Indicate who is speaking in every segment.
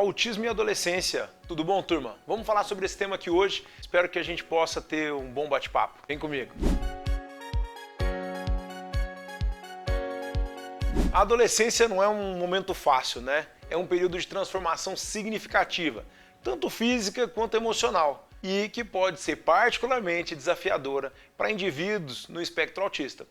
Speaker 1: Autismo e adolescência. Tudo bom, turma? Vamos falar sobre esse tema aqui hoje. Espero que a gente possa ter um bom bate-papo. Vem comigo. A adolescência não é um momento fácil, né? É um período de transformação significativa, tanto física quanto emocional, e que pode ser particularmente desafiadora para indivíduos no espectro autista.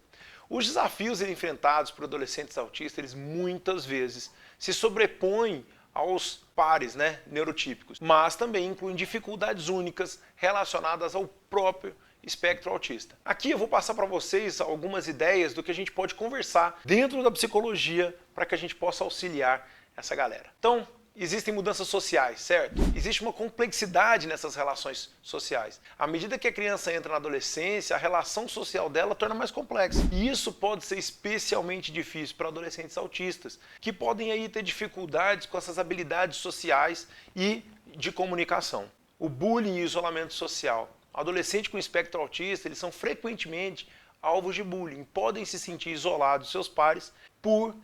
Speaker 1: Os desafios enfrentados por adolescentes autistas, eles muitas vezes se sobrepõem aos pares, neurotípicos, mas também incluem dificuldades únicas relacionadas ao próprio espectro autista. Aqui eu vou passar para vocês algumas ideias do que a gente pode conversar dentro da psicologia para que a gente possa auxiliar essa galera. Então, existem mudanças sociais, certo? Existe uma complexidade nessas relações sociais. À medida que a criança entra na adolescência, a relação social dela torna mais complexa. E isso pode ser especialmente difícil para adolescentes autistas, que podem aí ter dificuldades com essas habilidades sociais e de comunicação. O bullying e o isolamento social. Adolescentes com espectro autista, eles são frequentemente alvos de bullying, podem se sentir isolados dos seus pares por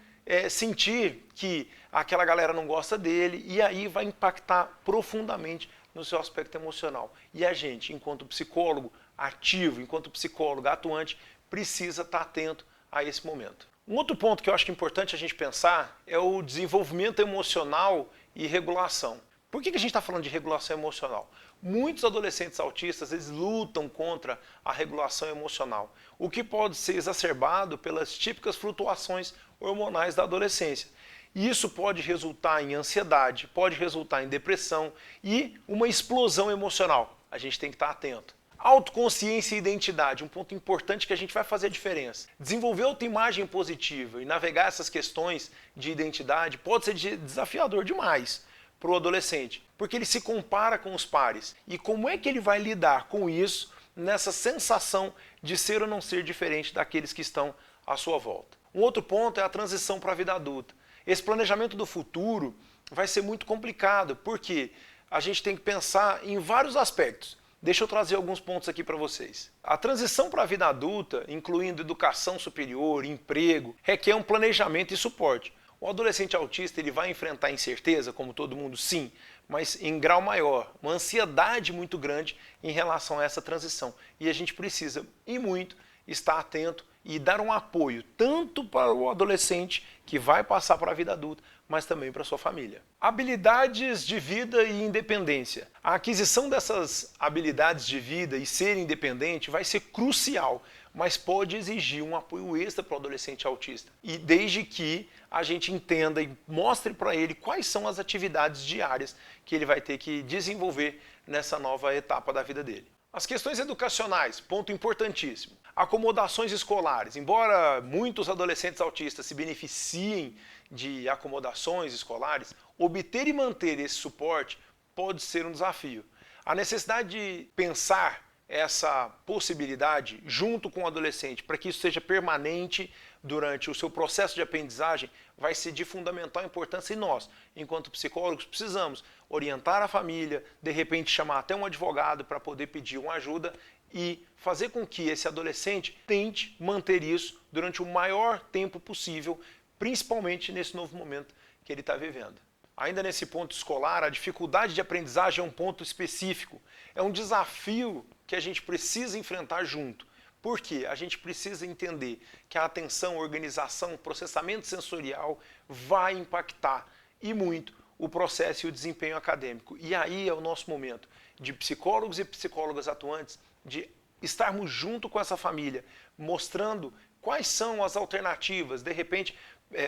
Speaker 1: sentir que aquela galera não gosta dele, e aí vai impactar profundamente no seu aspecto emocional. E a gente, enquanto psicólogo ativo, enquanto psicólogo atuante, precisa estar atento a esse momento. Um outro ponto que eu acho que é importante a gente pensar é o desenvolvimento emocional e regulação. Por que a gente está falando de regulação emocional? Muitos adolescentes autistas, eles lutam contra a regulação emocional, o que pode ser exacerbado pelas típicas flutuações hormonais da adolescência. E isso pode resultar em ansiedade, pode resultar em depressão e uma explosão emocional. A gente tem que estar atento. Autoconsciência e identidade, um ponto importante que a gente vai fazer a diferença. Desenvolver autoimagem positiva e navegar essas questões de identidade pode ser desafiador demais para o adolescente, porque ele se compara com os pares. E como é que ele vai lidar com isso, nessa sensação de ser ou não ser diferente daqueles que estão à sua volta? Um outro ponto é a transição para a vida adulta. Esse planejamento do futuro vai ser muito complicado, porque a gente tem que pensar em vários aspectos. Deixa eu trazer alguns pontos aqui para vocês. A transição para a vida adulta, incluindo educação superior, emprego, requer um planejamento e suporte. O adolescente autista, ele vai enfrentar incerteza, como todo mundo, sim, mas em grau maior, uma ansiedade muito grande em relação a essa transição. E a gente precisa, e muito, estar atento e dar um apoio tanto para o adolescente que vai passar para a vida adulta, mas também para a sua família. Habilidades de vida e independência. A aquisição dessas habilidades de vida e ser independente vai ser crucial, mas pode exigir um apoio extra para o adolescente autista. E desde que a gente entenda e mostre para ele quais são as atividades diárias que ele vai ter que desenvolver nessa nova etapa da vida dele. As questões educacionais, ponto importantíssimo. Acomodações escolares. Embora muitos adolescentes autistas se beneficiem de acomodações escolares, obter e manter esse suporte pode ser um desafio. A necessidade de pensar essa possibilidade junto com o adolescente para que isso seja permanente durante o seu processo de aprendizagem vai ser de fundamental importância, e nós, enquanto psicólogos, precisamos orientar a família, de repente chamar até um advogado para poder pedir uma ajuda e fazer com que esse adolescente tente manter isso durante o maior tempo possível, principalmente nesse novo momento que ele está vivendo. Ainda nesse ponto escolar, a dificuldade de aprendizagem é um ponto específico. É um desafio que a gente precisa enfrentar junto. Por quê? A gente precisa entender que a atenção, a organização, o processamento sensorial vai impactar, e muito, o processo e o desempenho acadêmico. E aí é o nosso momento de psicólogos e psicólogas atuantes de estarmos junto com essa família, mostrando quais são as alternativas, de repente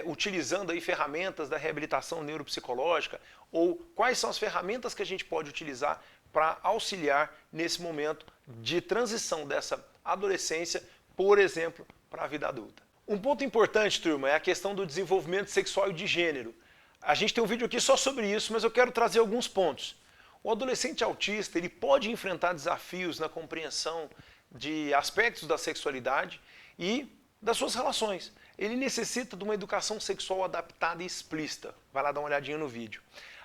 Speaker 1: utilizando aí ferramentas da reabilitação neuropsicológica, ou quais são as ferramentas que a gente pode utilizar para auxiliar nesse momento de transição dessa adolescência, por exemplo, para a vida adulta. Um ponto importante, turma, é a questão do desenvolvimento sexual e de gênero. A gente tem um vídeo aqui só sobre isso, mas eu quero trazer alguns pontos. O adolescente autista, ele pode enfrentar desafios na compreensão de aspectos da sexualidade e das suas relações. Ele necessita de uma educação sexual adaptada e explícita. Vai lá dar uma olhadinha no vídeo.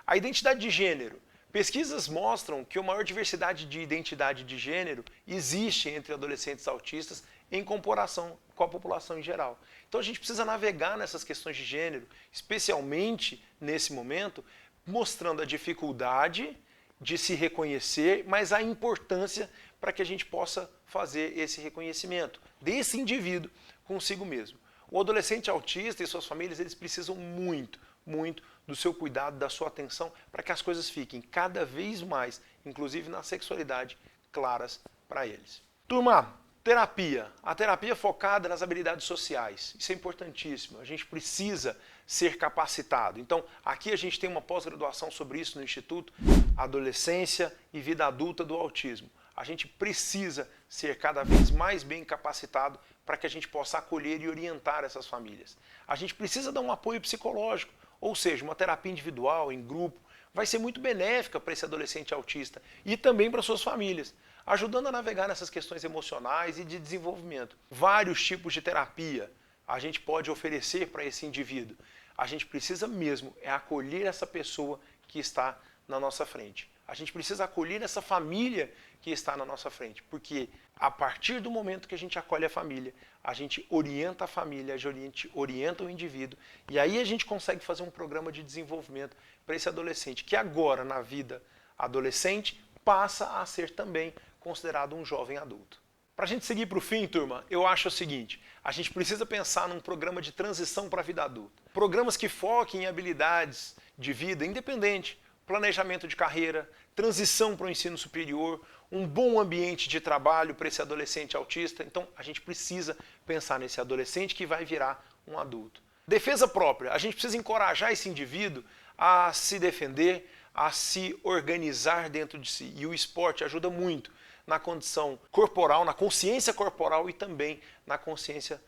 Speaker 1: A identidade de gênero. Pesquisas mostram que a maior diversidade de identidade de gênero existe entre adolescentes autistas em comparação com a população em geral. Então a gente precisa navegar nessas questões de gênero, especialmente nesse momento, mostrando a dificuldade de se reconhecer, mas a importância para que a gente possa fazer esse reconhecimento desse indivíduo consigo mesmo. O adolescente autista e suas famílias, eles precisam muito do seu cuidado, da sua atenção, para que as coisas fiquem cada vez mais, inclusive na sexualidade, claras para eles. Turma, terapia. A terapia focada nas habilidades sociais. Isso é importantíssimo. A gente precisa ser capacitado. Então, aqui a gente tem uma pós-graduação sobre isso no Instituto Adolescência e Vida Adulta do Autismo. A gente precisa ser cada vez mais bem capacitado para que a gente possa acolher e orientar essas famílias. A gente precisa dar um apoio psicológico, ou seja, uma terapia individual, em grupo, vai ser muito benéfica para esse adolescente autista e também para suas famílias, ajudando a navegar nessas questões emocionais e de desenvolvimento. Vários tipos de terapia a gente pode oferecer para esse indivíduo. A gente precisa mesmo acolher essa pessoa que está na nossa frente. A gente precisa acolher essa família que está na nossa frente, porque a partir do momento que a gente acolhe a família, a gente orienta a família, a gente orienta o indivíduo, e aí a gente consegue fazer um programa de desenvolvimento para esse adolescente, que agora, na vida adolescente, passa a ser também considerado um jovem adulto. Para a gente seguir para o fim, turma, eu acho o seguinte: a gente precisa pensar num programa de transição para a vida adulta. Programas que foquem em habilidades de vida independente, planejamento de carreira, transição para o ensino superior, um bom ambiente de trabalho para esse adolescente autista. Então, a gente precisa pensar nesse adolescente que vai virar um adulto. Defesa própria. A gente precisa encorajar esse indivíduo a se defender, a se organizar dentro de si. E o esporte ajuda muito na condição corporal, na consciência corporal e também na consciência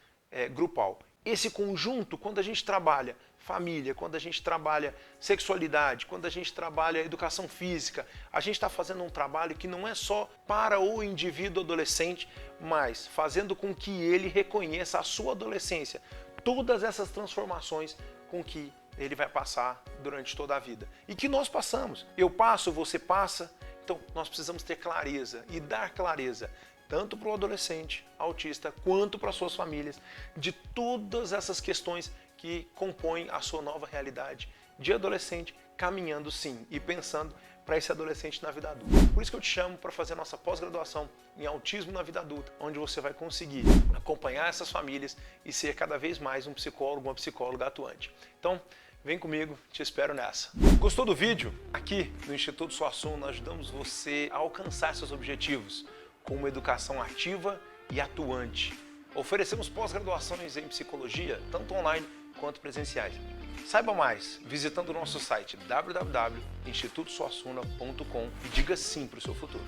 Speaker 1: grupal. Esse conjunto, quando a gente trabalha família, quando a gente trabalha sexualidade, quando a gente trabalha educação física, a gente está fazendo um trabalho que não é só para o indivíduo adolescente, mas fazendo com que ele reconheça a sua adolescência, todas essas transformações com que ele vai passar durante toda a vida. E que nós passamos. Eu passo, você passa. Então, nós precisamos ter clareza e dar clareza tanto para o adolescente autista quanto para suas famílias de todas essas questões que compõem a sua nova realidade de adolescente, caminhando sim e pensando para esse adolescente na vida adulta. Por isso que eu te chamo para fazer a nossa pós-graduação em autismo na vida adulta, onde você vai conseguir acompanhar essas famílias e ser cada vez mais um psicólogo, uma psicóloga atuante. Então, vem comigo, te espero nessa. Gostou do vídeo? Aqui no Instituto Suassuna nós ajudamos você a alcançar seus objetivos com uma educação ativa e atuante. Oferecemos pós-graduações em psicologia, tanto online quanto presenciais. Saiba mais visitando o nosso site www.institutosuassuna.com e diga sim para o seu futuro.